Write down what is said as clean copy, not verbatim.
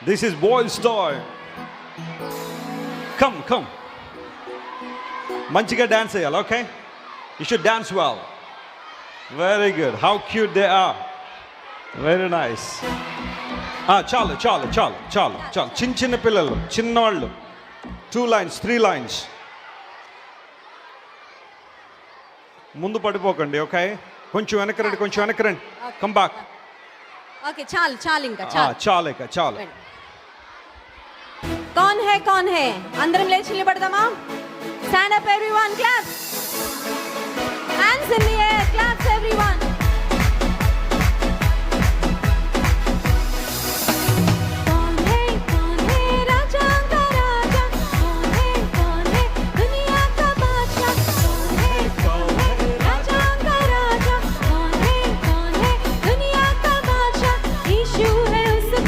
This is boys' toy. Come. మంచిగా dance చేయాలి, okay? You should dance well. Very good. How cute they are. Very nice. చాలు. చిన్న పిల్లలు, చిన్నవాళ్ళు. 2 lines, 3 lines. ముందు పడిపోకండి, ఓకే? కొంచెం వెనక్కి రండి. Come back. ఓకే, చాలు ఇంకా చాలు. कौन है అందరం లేచి నిలబడదామా? Stand up everyone, clap. Hands in the air, claps everyone.